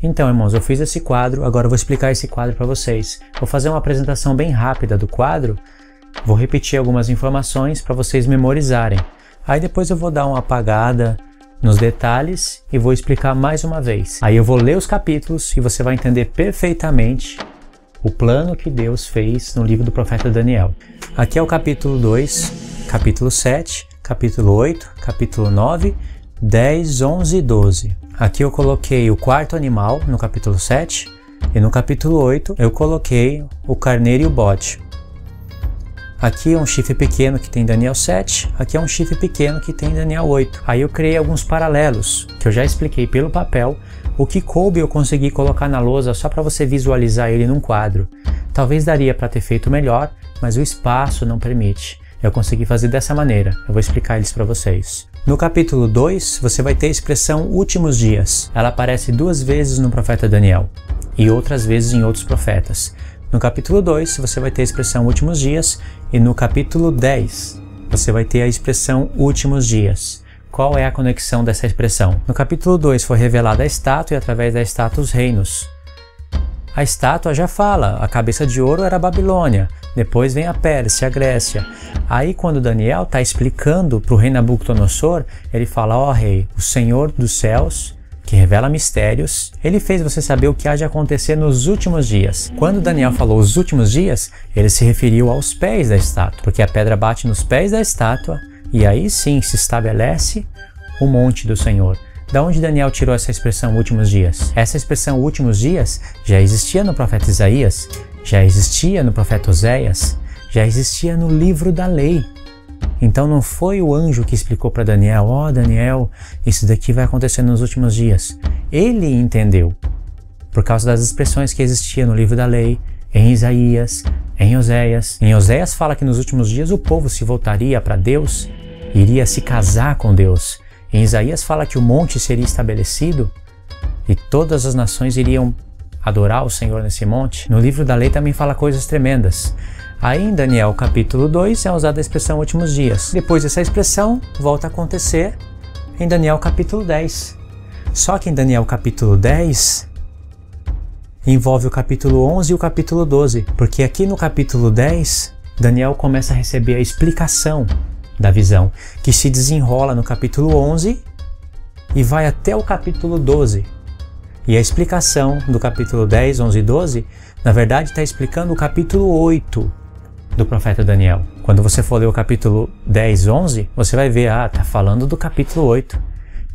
Então, irmãos, eu fiz esse quadro, agora eu vou explicar esse quadro para vocês. Vou fazer uma apresentação bem rápida do quadro, vou repetir algumas informações para vocês memorizarem. Aí depois eu vou dar uma apagada nos detalhes e vou explicar mais uma vez. Aí eu vou ler os capítulos e você vai entender perfeitamente o plano que Deus fez no livro do profeta Daniel. Aqui é o capítulo 2, capítulo 7, capítulo 8, capítulo 9, 10, 11 e 12. Aqui eu coloquei o quarto animal no capítulo 7 e no capítulo 8 eu coloquei o carneiro e o bode. Aqui é um chifre pequeno que tem Daniel 7, aqui é um chifre pequeno que tem Daniel 8. Aí eu criei alguns paralelos, que eu já expliquei pelo papel. O que coube eu consegui colocar na lousa só para você visualizar ele num quadro. Talvez daria para ter feito melhor, mas o espaço não permite. Eu consegui fazer dessa maneira, eu vou explicar eles para vocês. No capítulo 2, você vai ter a expressão últimos dias. Ela aparece 2 vezes no profeta Daniel e outras vezes em outros profetas. No capítulo 2, você vai ter a expressão últimos dias e no capítulo 10, você vai ter a expressão últimos dias. Qual é a conexão dessa expressão? No capítulo 2 foi revelada a estátua e através da estátua os reinos. A estátua já fala, a cabeça de ouro era a Babilônia, depois vem a Pérsia, a Grécia. Aí quando Daniel está explicando para o rei Nabucodonosor, ele fala, ó rei, o Senhor dos céus, que revela mistérios, ele fez você saber o que há de acontecer nos últimos dias. Quando Daniel falou os últimos dias, ele se referiu aos pés da estátua, porque a pedra bate nos pés da estátua e aí sim se estabelece o monte do Senhor. Da onde Daniel tirou essa expressão últimos dias? Essa expressão últimos dias já existia no profeta Isaías, já existia no profeta Oséias, já existia no livro da lei. Então não foi o anjo que explicou para Daniel, ó Daniel, isso daqui vai acontecer nos últimos dias. Ele entendeu, por causa das expressões que existiam no livro da lei, em Isaías, em Oséias. Em Oséias fala que nos últimos dias o povo se voltaria para Deus, iria se casar com Deus. Em Isaías fala que o monte seria estabelecido e todas as nações iriam adorar o Senhor nesse monte. No livro da lei também fala coisas tremendas. Aí em Daniel capítulo 2 é usada a expressão últimos dias. Depois essa expressão volta a acontecer em Daniel capítulo 10. Só que em Daniel capítulo 10 envolve o capítulo 11 e o capítulo 12. Porque aqui no capítulo 10 Daniel começa a receber a explicação da visão, que se desenrola no capítulo 11 e vai até o capítulo 12. E a explicação do capítulo 10, 11 e 12, na verdade está explicando o capítulo 8 do profeta Daniel. Quando você for ler o capítulo 10, 11, você vai ver, está falando do capítulo 8,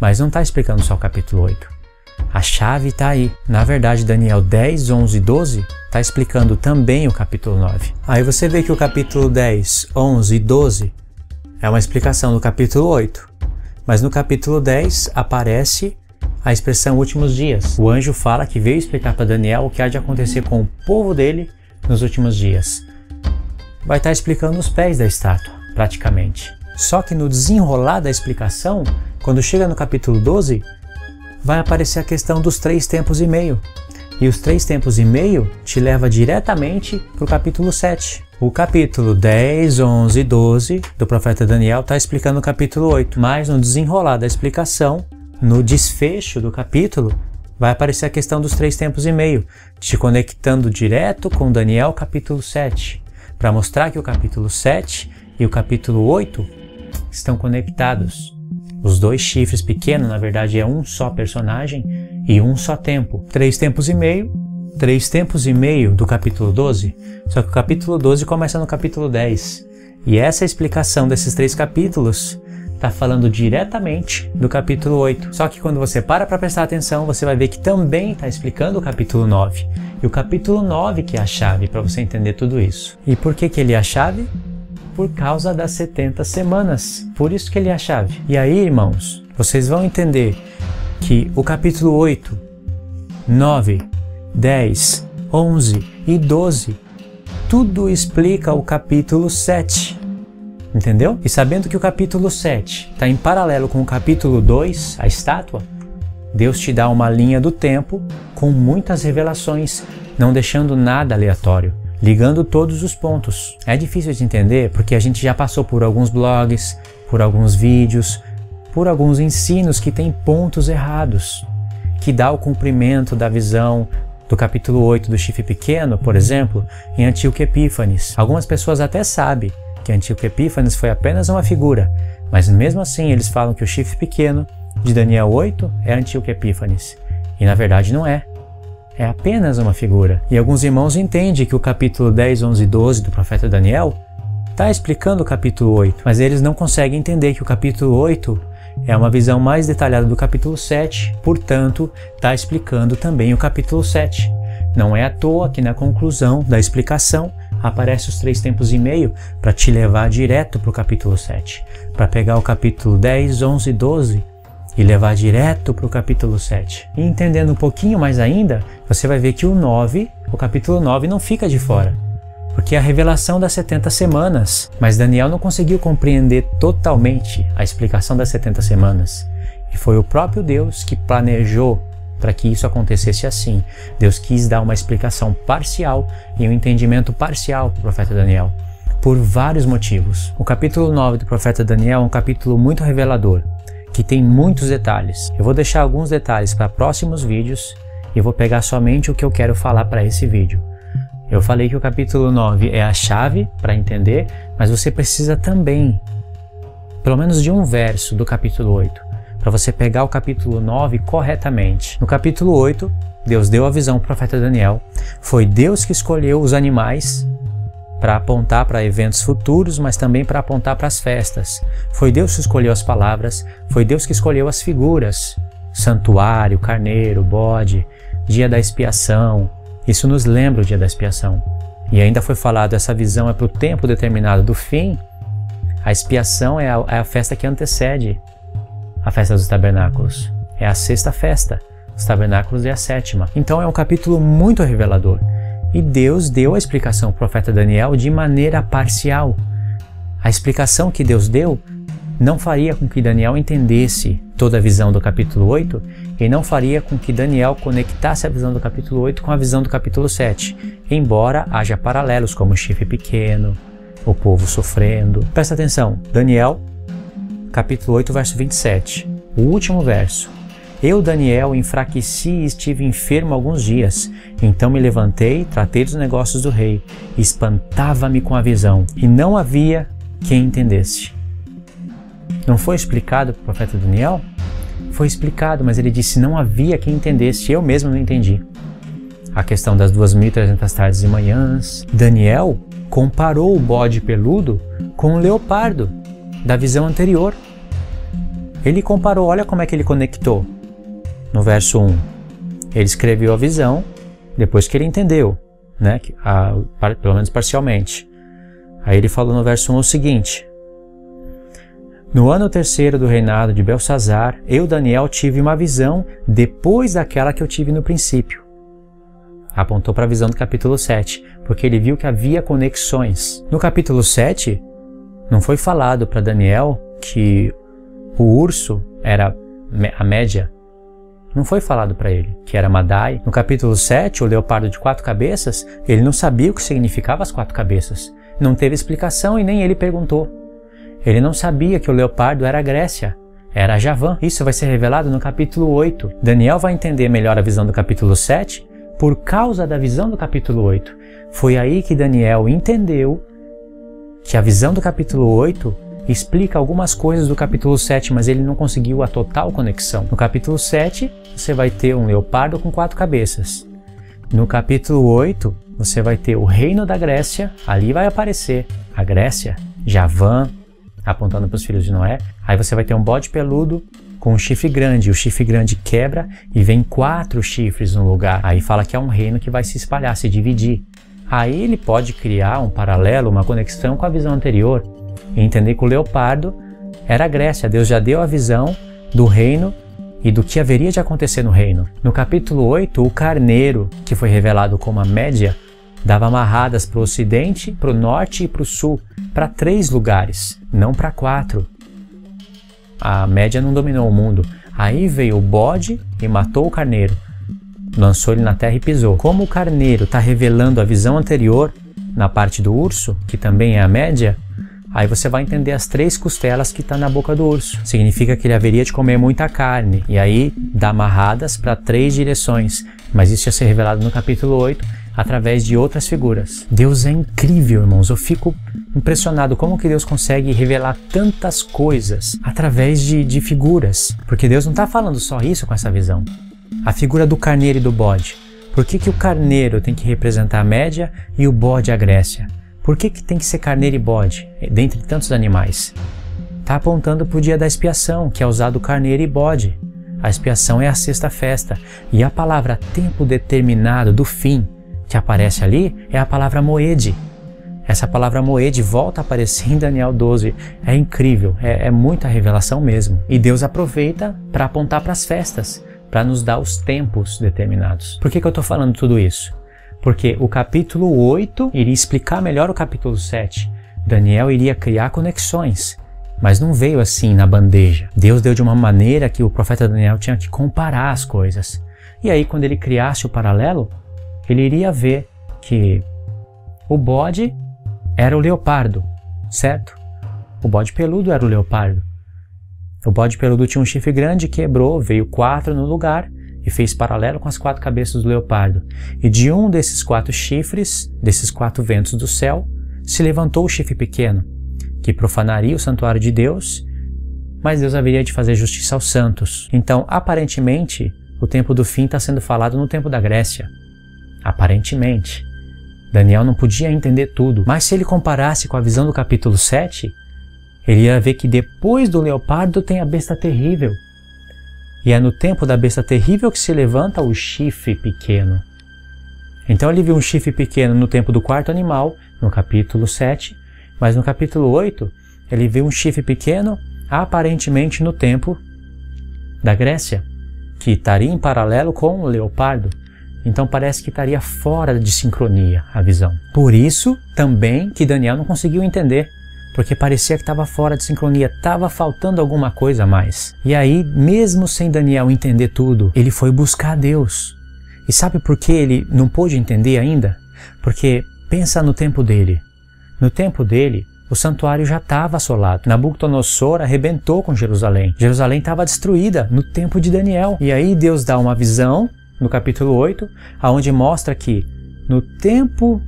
mas não está explicando só o capítulo 8. A chave está aí. Na verdade, Daniel 10, 11 e 12 está explicando também o capítulo 9. Aí você vê que o capítulo 10, 11 e 12 é uma explicação do capítulo 8, mas no capítulo 10 aparece a expressão últimos dias. O anjo fala que veio explicar para Daniel o que há de acontecer com o povo dele nos últimos dias. Vai estar explicando os pés da estátua, praticamente. Só que no desenrolar da explicação, quando chega no capítulo 12, vai aparecer a questão dos 3 tempos e meio. E os 3 tempos e meio te leva diretamente para o capítulo 7. O capítulo 10, 11 e 12 do profeta Daniel está explicando o capítulo 8, mas no desenrolar da explicação, no desfecho do capítulo, vai aparecer a questão dos 3 tempos e meio, te conectando direto com Daniel capítulo 7, para mostrar que o capítulo 7 e o capítulo 8 estão conectados. Os 2 chifres pequenos, na verdade, é um só personagem e um só tempo. 3 tempos e meio, 3 tempos e meio do capítulo 12, só que o capítulo 12 começa no capítulo 10. E essa explicação desses 3 capítulos está falando diretamente do capítulo 8. Só que quando você para prestar atenção, você vai ver que também está explicando o capítulo 9. E o capítulo 9 que é a chave para você entender tudo isso. E por que ele é a chave? Por causa das 70 semanas. Por isso que ele é a chave. E aí, irmãos, vocês vão entender que o capítulo 8, 9, 10, 11 e 12, tudo explica o capítulo 7. Entendeu? E sabendo que o capítulo 7 está em paralelo com o capítulo 2, a estátua, Deus te dá uma linha do tempo com muitas revelações, não deixando nada aleatório, ligando todos os pontos. É difícil de entender porque a gente já passou por alguns blogs, por alguns vídeos, por alguns ensinos que têm pontos errados. que dá o cumprimento da visão do capítulo 8 do chifre pequeno, por exemplo, em Antíoco Epífanes. Algumas pessoas até sabem que Antíoco Epífanes foi apenas uma figura, mas mesmo assim eles falam que o chifre pequeno de Daniel 8 é Antíoco Epífanes. E na verdade não é. É apenas uma figura. E alguns irmãos entendem que o capítulo 10, 11 e 12 do profeta Daniel está explicando o capítulo 8, mas eles não conseguem entender que o capítulo 8 é uma visão mais detalhada do capítulo 7, portanto, está explicando também o capítulo 7. Não é à toa que na conclusão da explicação aparece os 3 tempos e meio para te levar direto para o capítulo 7, para pegar o capítulo 10, 11 e 12 e levar direto para o capítulo 7. E entendendo um pouquinho mais ainda, você vai ver que o capítulo 9 não fica de fora, porque é a revelação das 70 semanas. Mas Daniel não conseguiu compreender totalmente a explicação das 70 semanas. E foi o próprio Deus que planejou para que isso acontecesse assim. Deus quis dar uma explicação parcial e um entendimento parcial para o profeta Daniel, por vários motivos. O capítulo 9 do profeta Daniel é um capítulo muito revelador, que tem muitos detalhes. Eu vou deixar alguns detalhes para próximos vídeos e vou pegar somente o que eu quero falar para esse vídeo. Eu falei que o capítulo 9 é a chave para entender, mas você precisa também, pelo menos de um verso do capítulo 8, para você pegar o capítulo 9 corretamente. No capítulo 8, Deus deu a visão ao profeta Daniel. Foi Deus que escolheu os animais para apontar para eventos futuros, mas também para apontar para as festas. Foi Deus que escolheu as palavras, foi Deus que escolheu as figuras: santuário, carneiro, bode, dia da expiação. Isso nos lembra o dia da expiação. E ainda foi falado, essa visão é para o tempo determinado do fim. A expiação é a festa que antecede a festa dos tabernáculos. É a 6ª festa, os tabernáculos é a 7ª. Então é um capítulo muito revelador. E Deus deu a explicação ao profeta Daniel de maneira parcial. A explicação que Deus deu não faria com que Daniel entendesse toda a visão do capítulo 8 e não faria com que Daniel conectasse a visão do capítulo 8 com a visão do capítulo 7, embora haja paralelos como o chifre pequeno, o povo sofrendo. Presta atenção, Daniel, capítulo 8, verso 27, o último verso. Eu, Daniel, enfraqueci e estive enfermo alguns dias. Então me levantei, tratei dos negócios do rei, espantava-me com a visão, e não havia quem entendesse. Não foi explicado para o profeta Daniel? Foi explicado, mas ele disse não havia quem entendesse, eu mesmo não entendi. A questão das 2.300 tardes e manhãs. Daniel comparou o bode peludo com o leopardo da visão anterior. Ele comparou, olha como é que ele conectou. No verso 1, ele escreveu a visão depois que ele entendeu, né? Pelo menos parcialmente. Aí ele falou no verso 1 o seguinte: no ano 3º do reinado de Belsazar, eu, Daniel, tive uma visão depois daquela que eu tive no princípio. Apontou para a visão do capítulo 7, porque ele viu que havia conexões. No capítulo 7, não foi falado para Daniel que o urso era a média. Não foi falado para ele que era Madai. No capítulo 7, o leopardo de 4 cabeças, ele não sabia o que significava as 4 cabeças. Não teve explicação e nem ele perguntou. Ele não sabia que o leopardo era a Grécia, era a Javã. Isso vai ser revelado no capítulo 8. Daniel vai entender melhor a visão do capítulo 7 por causa da visão do capítulo 8. Foi aí que Daniel entendeu que a visão do capítulo 8 explica algumas coisas do capítulo 7, mas ele não conseguiu a total conexão. No capítulo 7, você vai ter um leopardo com 4 cabeças. No capítulo 8, você vai ter o reino da Grécia, ali vai aparecer a Grécia, Javã, apontando para os filhos de Noé. Aí você vai ter um bode peludo com um chifre grande, o chifre grande quebra e vem 4 chifres no lugar. Aí fala que é um reino que vai se espalhar, se dividir. Aí ele pode criar um paralelo, uma conexão com a visão anterior, e entender que o leopardo era a Grécia. Deus já deu a visão do reino e do que haveria de acontecer no reino. No capítulo 8, o carneiro, que foi revelado como a média, dava amarradas para o ocidente, para o norte e para o sul, para 3 lugares, não para 4. A média não dominou o mundo. Aí veio o bode e matou o carneiro, lançou ele na terra e pisou. Como o carneiro está revelando a visão anterior, na parte do urso, que também é a média, Aí você vai entender as 3 costelas que está na boca do urso. Significa que ele haveria de comer muita carne. E aí dá amarradas para 3 direções. Mas isso ia ser revelado no capítulo 8 através de outras figuras. Deus é incrível, irmãos. Eu fico impressionado como que Deus consegue revelar tantas coisas através de figuras. Porque Deus não está falando só isso com essa visão. A figura do carneiro e do bode. Por que o carneiro tem que representar a Média e o bode a Grécia? Por que tem que ser carneiro e bode, dentre tantos animais? Está apontando para o dia da expiação, que é usado carneiro e bode. A expiação é a sexta festa. E a palavra tempo determinado do fim, que aparece ali, é a palavra moed. Essa palavra moed volta a aparecer em Daniel 12. É incrível, é muita revelação mesmo. E Deus aproveita para apontar para as festas, para nos dar os tempos determinados. Por que eu estou falando tudo isso? Porque o capítulo 8 iria explicar melhor o capítulo 7. Daniel iria criar conexões, mas não veio assim na bandeja. Deus deu de uma maneira que o profeta Daniel tinha que comparar as coisas. E aí, quando ele criasse o paralelo, ele iria ver que o bode era o leopardo, certo? O bode peludo era o leopardo. O bode peludo tinha um chifre grande, quebrou, veio 4 no lugar e fez paralelo com as 4 cabeças do leopardo. E de um desses 4 chifres, desses 4 ventos do céu, se levantou o chifre pequeno, que profanaria o santuário de Deus, mas Deus haveria de fazer justiça aos santos. Então, aparentemente, o tempo do fim está sendo falado no tempo da Grécia. Aparentemente. Daniel não podia entender tudo, mas se ele comparasse com a visão do capítulo 7, ele ia ver que depois do leopardo tem a besta terrível. E é no tempo da besta terrível que se levanta o chifre pequeno. Então ele viu um chifre pequeno no tempo do 4º animal, no capítulo 7, mas no capítulo 8 ele viu um chifre pequeno aparentemente no tempo da Grécia, que estaria em paralelo com o leopardo. Então parece que estaria fora de sincronia a visão. Por isso também que Daniel não conseguiu entender, porque parecia que estava fora de sincronia, estava faltando alguma coisa a mais. E aí, mesmo sem Daniel entender tudo, ele foi buscar Deus. E sabe por que ele não pôde entender ainda? Porque pensa no tempo dele. No tempo dele, o santuário já estava assolado. Nabucodonosor arrebentou com Jerusalém. Jerusalém estava destruída no tempo de Daniel. E aí Deus dá uma visão, no capítulo 8, onde mostra que no tempo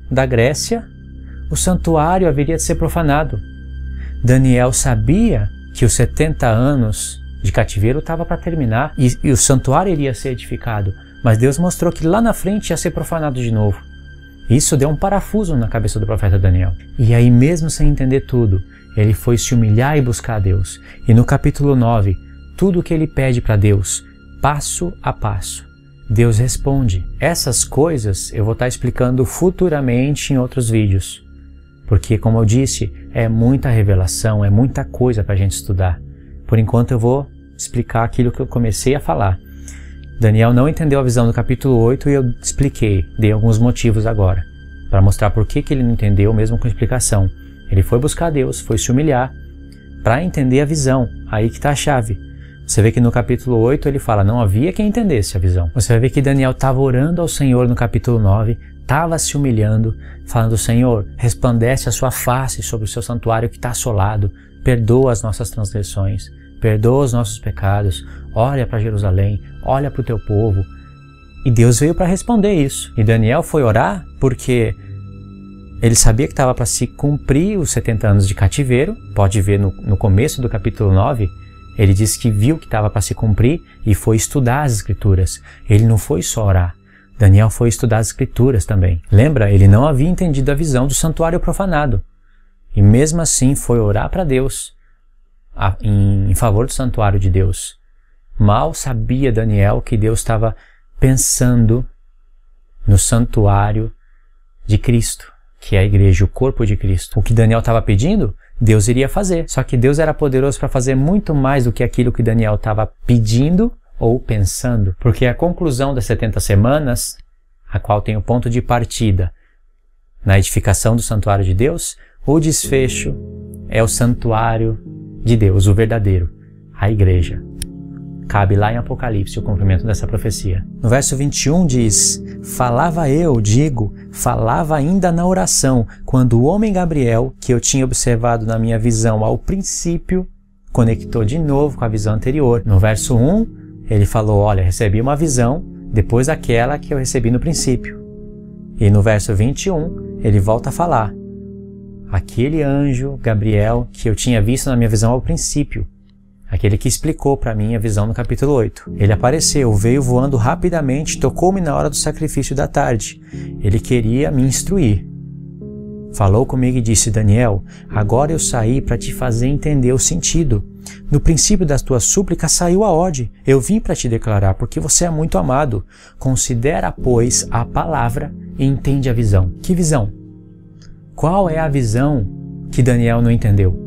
da Grécia, o santuário haveria de ser profanado. Daniel sabia que os 70 anos de cativeiro estava para terminar e o santuário iria ser edificado, mas Deus mostrou que lá na frente ia ser profanado de novo. Isso deu um parafuso na cabeça do profeta Daniel. E aí, mesmo sem entender tudo, ele foi se humilhar e buscar a Deus. E no capítulo 9, tudo o que ele pede para Deus, passo a passo, Deus responde. Essas coisas eu vou estar explicando futuramente em outros vídeos. Porque, como eu disse, é muita revelação, é muita coisa para a gente estudar. Por enquanto eu vou explicar aquilo que eu comecei a falar. Daniel não entendeu a visão do capítulo 8 e eu expliquei, dei alguns motivos agora, para mostrar por que ele não entendeu mesmo com explicação. Ele foi buscar Deus, foi se humilhar para entender a visão, aí que está a chave. Você vê que no capítulo 8 ele fala, não havia quem entendesse a visão. Você vai ver que Daniel estava orando ao Senhor no capítulo 9, estava se humilhando, falando, Senhor, resplandece a sua face sobre o seu santuário que está assolado, perdoa as nossas transgressões, perdoa os nossos pecados, olha para Jerusalém, olha para o teu povo. E Deus veio para responder isso. E Daniel foi orar porque ele sabia que estava para se cumprir os 70 anos de cativeiro. Pode ver no começo do capítulo 9, ele disse que viu que estava para se cumprir e foi estudar as Escrituras. Ele não foi só orar. Daniel foi estudar as Escrituras também. Lembra? Ele não havia entendido a visão do santuário profanado. E mesmo assim foi orar para Deus em favor do santuário de Deus. Mal sabia Daniel que Deus estava pensando no santuário de Cristo, que é a igreja, o corpo de Cristo. O que Daniel estava pedindo, Deus iria fazer. Só que Deus era poderoso para fazer muito mais do que aquilo que Daniel estava pedindo ou pensando. Porque a conclusão das 70 semanas, a qual tem o ponto de partida na edificação do santuário de Deus, o desfecho é o santuário de Deus, o verdadeiro, a igreja. Cabe lá em Apocalipse o cumprimento dessa profecia. No verso 21 diz, falava ainda na oração, quando o homem Gabriel, que eu tinha observado na minha visão ao princípio, conectou de novo com a visão anterior. No verso 1, ele falou, olha, recebi uma visão depois daquela que eu recebi no princípio. E no verso 21, ele volta a falar, aquele anjo, Gabriel, que eu tinha visto na minha visão ao princípio, aquele que explicou para mim a visão no capítulo 8. Ele apareceu, veio voando rapidamente, tocou-me na hora do sacrifício da tarde. Ele queria me instruir. Falou comigo e disse, Daniel, agora eu saí para te fazer entender o sentido. No princípio das tuas súplicas saiu a ordem. Eu vim para te declarar, porque você é muito amado. Considera, pois, a palavra e entende a visão. Que visão? Qual é a visão que Daniel não entendeu?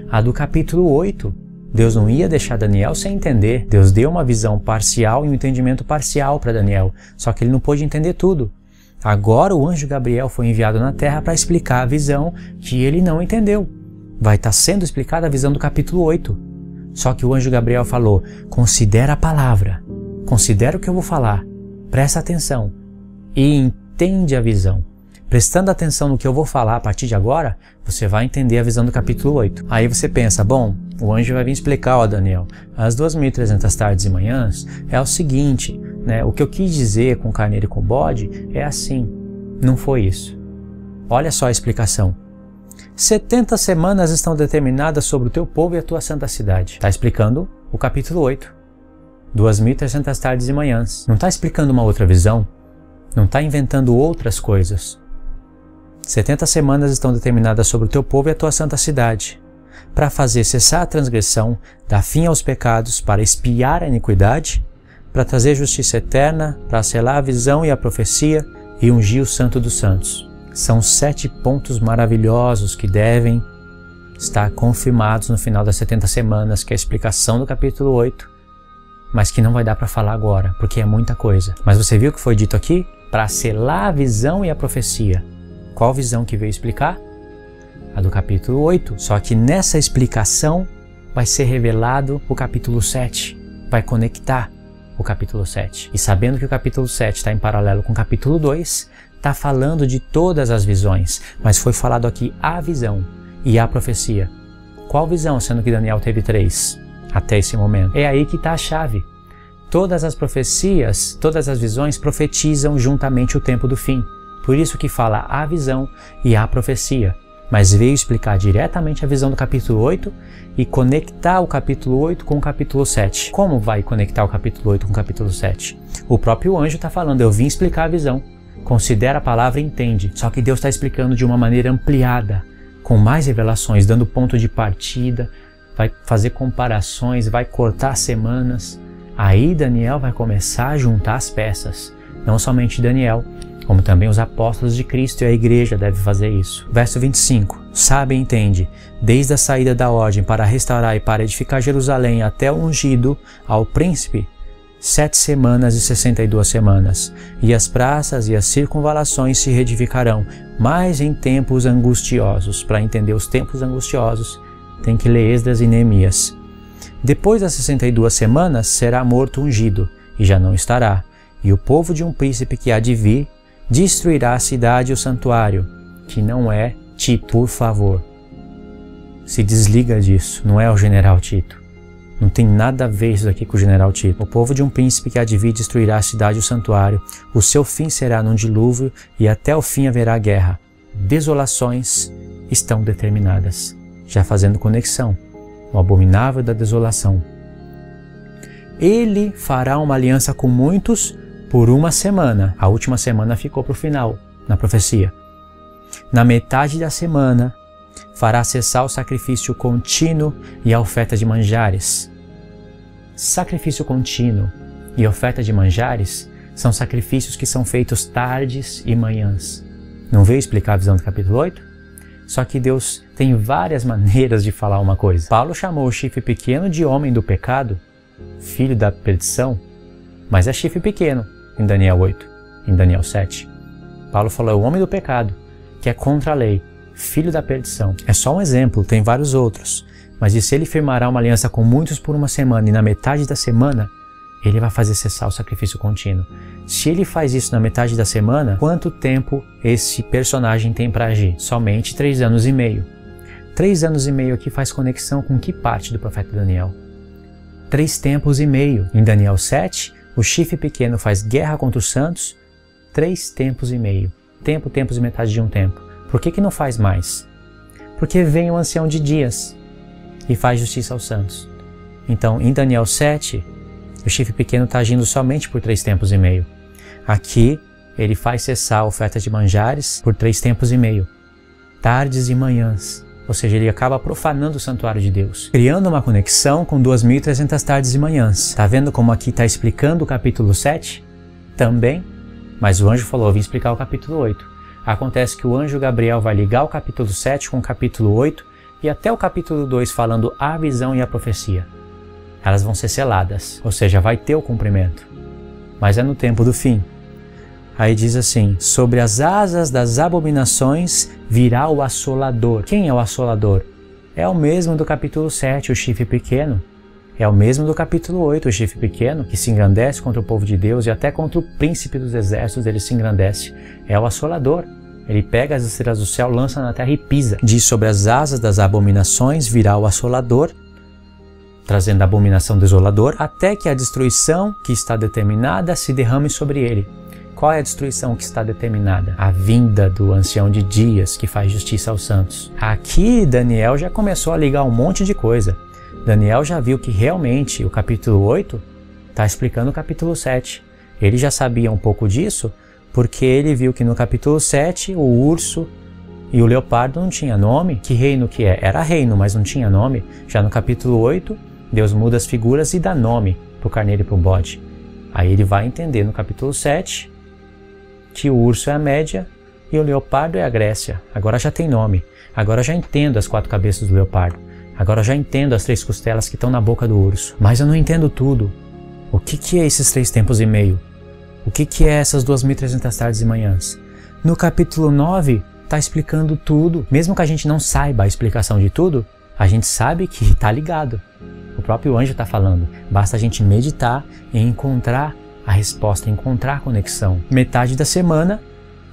A do capítulo 8. Deus não ia deixar Daniel sem entender. Deus deu uma visão parcial e um entendimento parcial para Daniel. Só que ele não pôde entender tudo. Agora o anjo Gabriel foi enviado na terra para explicar a visão que ele não entendeu. Vai estar sendo explicada a visão do capítulo 8. Só que o anjo Gabriel falou, considera a palavra, considera o que eu vou falar, presta atenção e entende a visão. Prestando atenção no que eu vou falar a partir de agora, você vai entender a visão do capítulo 8. Aí você pensa, bom, o anjo vai vir explicar, ó Daniel, as 2.300 tardes e manhãs é o seguinte, né? O que eu quis dizer com carneiro e com bode é assim. Não foi isso. Olha só a explicação. 70 semanas estão determinadas sobre o teu povo e a tua santa cidade. Está explicando o capítulo 8. 2.300 tardes e manhãs. Não está explicando uma outra visão. Não está inventando outras coisas. 70 semanas estão determinadas sobre o teu povo e a tua santa cidade, para fazer cessar a transgressão, dar fim aos pecados, para expiar a iniquidade, para trazer justiça eterna, para selar a visão e a profecia e ungir o Santo dos Santos. São 7 pontos maravilhosos que devem estar confirmados no final das 70 semanas, que é a explicação do capítulo 8, mas que não vai dar para falar agora, porque é muita coisa. Mas você viu o que foi dito aqui? Para selar a visão e a profecia. Qual visão que veio explicar? A do capítulo 8. Só que nessa explicação vai ser revelado o capítulo 7. Vai conectar o capítulo 7. E sabendo que o capítulo 7 está em paralelo com o capítulo 2, está falando de todas as visões. Mas foi falado aqui a visão e a profecia. Qual visão, sendo que Daniel teve 3 até esse momento? É aí que está a chave. Todas as profecias, todas as visões profetizam juntamente o tempo do fim. Por isso que fala a visão e a profecia. Mas veio explicar diretamente a visão do capítulo 8 e conectar o capítulo 8 com o capítulo 7. Como vai conectar o capítulo 8 com o capítulo 7? O próprio anjo está falando, eu vim explicar a visão. Considera a palavra e entende. Só que Deus está explicando de uma maneira ampliada, com mais revelações, dando ponto de partida, vai fazer comparações, vai cortar semanas. Aí Daniel vai começar a juntar as peças. Não somente Daniel, como também os apóstolos de Cristo e a igreja devem fazer isso. Verso 25. Sabe e entende, desde a saída da ordem para restaurar e para edificar Jerusalém até o ungido ao príncipe, 7 semanas e 62 semanas. E as praças e as circunvalações se reedificarão, mas em tempos angustiosos. Para entender os tempos angustiosos, tem que ler Esdras e Neemias. Depois das 62 semanas, será morto ungido, e já não estará. E o povo de um príncipe que há de vir, destruirá a cidade e o santuário, que não é Tito. Por favor, se desliga disso, não é o general Tito. Não tem nada a ver isso aqui com o general Tito. O povo de um príncipe que há de vir destruirá a cidade e o santuário. O seu fim será num dilúvio e até o fim haverá guerra. Desolações estão determinadas. Já fazendo conexão. O abominável da desolação. Ele fará uma aliança com muitos por uma semana. A última semana ficou para o final, na profecia. Na metade da semana, fará cessar o sacrifício contínuo e a oferta de manjares. Sacrifício contínuo e oferta de manjares são sacrifícios que são feitos tardes e manhãs. Não veio explicar a visão do capítulo 8? Só que Deus tem várias maneiras de falar uma coisa. Paulo chamou o chifre pequeno de homem do pecado, filho da perdição, mas é chifre pequeno em Daniel 8, em Daniel 7. Paulo falou, é o homem do pecado, que é contra a lei, filho da perdição. É só um exemplo, tem vários outros. Mas disse, ele firmará uma aliança com muitos por uma semana, e na metade da semana ele vai fazer cessar o sacrifício contínuo. Se ele faz isso na metade da semana, quanto tempo esse personagem tem para agir? Somente 3 anos e meio. 3 anos e meio aqui faz conexão com que parte do profeta Daniel? 3 tempos e meio. Em Daniel 7, o chifre pequeno faz guerra contra os santos. 3 tempos e meio. Tempos e metade de um tempo. Por que não faz mais? Porque vem o ancião de dias e faz justiça aos santos. Então, em Daniel 7, o chifre pequeno está agindo somente por 3 tempos e meio. Aqui, ele faz cessar a oferta de manjares por 3 tempos e meio. Tardes e manhãs. Ou seja, ele acaba profanando o santuário de Deus, criando uma conexão com 2.300 tardes e manhãs. Está vendo como aqui está explicando o capítulo 7? Também. Mas o anjo falou, eu vim explicar o capítulo 8. Acontece que o anjo Gabriel vai ligar o capítulo 7 com o capítulo 8 e até o capítulo 2 falando a visão e a profecia. Elas vão ser seladas, ou seja, vai ter o cumprimento. Mas é no tempo do fim. Aí diz assim, sobre as asas das abominações virá o assolador. Quem é o assolador? É o mesmo do capítulo 7, o chifre pequeno. É o mesmo do capítulo 8, o chifre pequeno, que se engrandece contra o povo de Deus e até contra o príncipe dos exércitos ele se engrandece. É o assolador. Ele pega as estrelas do céu, lança na terra e pisa. Diz sobre as asas das abominações virá o assolador, trazendo a abominação desolador, até que a destruição que está determinada se derrame sobre ele. Qual é a destruição que está determinada? A vinda do ancião de dias que faz justiça aos santos. Aqui Daniel já começou a ligar um monte de coisa. Daniel já viu que realmente o capítulo 8 está explicando o capítulo 7. Ele já sabia um pouco disso porque ele viu que no capítulo 7 o urso e o leopardo não tinha nome. Que reino que é? Era reino, mas não tinha nome. Já no capítulo 8, Deus muda as figuras e dá nome para o carneiro e para o bode. Aí ele vai entender no capítulo 7 que o urso é a Média e o leopardo é a Grécia. Agora já tem nome. Agora já entendo as 4 cabeças do leopardo. Agora já entendo as 3 costelas que estão na boca do urso. Mas eu não entendo tudo. O que é esses 3 tempos e meio? O que é essas 2.300 tardes e manhãs? No capítulo 9, está explicando tudo. Mesmo que a gente não saiba a explicação de tudo, a gente sabe que está ligado. O próprio anjo está falando. Basta a gente meditar e encontrar a resposta, encontrar a conexão. Metade da semana,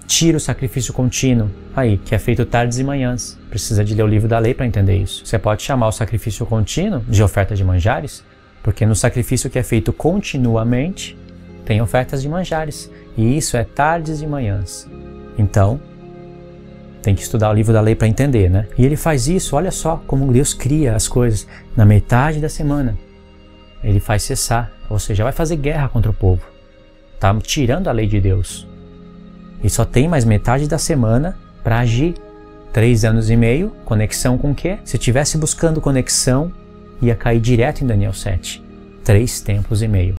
tira o sacrifício contínuo, aí, que é feito tardes e manhãs. Precisa de ler o livro da lei para entender isso. Você pode chamar o sacrifício contínuo de oferta de manjares, porque no sacrifício que é feito continuamente, tem ofertas de manjares. E isso é tardes e manhãs. Então, tem que estudar o livro da lei para entender, né? E ele faz isso, olha só como Deus cria as coisas. Na metade da semana, ele faz cessar, ou seja, vai fazer guerra contra o povo. Está tirando a lei de Deus. E só tem mais metade da semana para agir. 3 anos e meio, conexão com o quê? Se estivesse buscando conexão, ia cair direto em Daniel 7. 3 tempos e meio.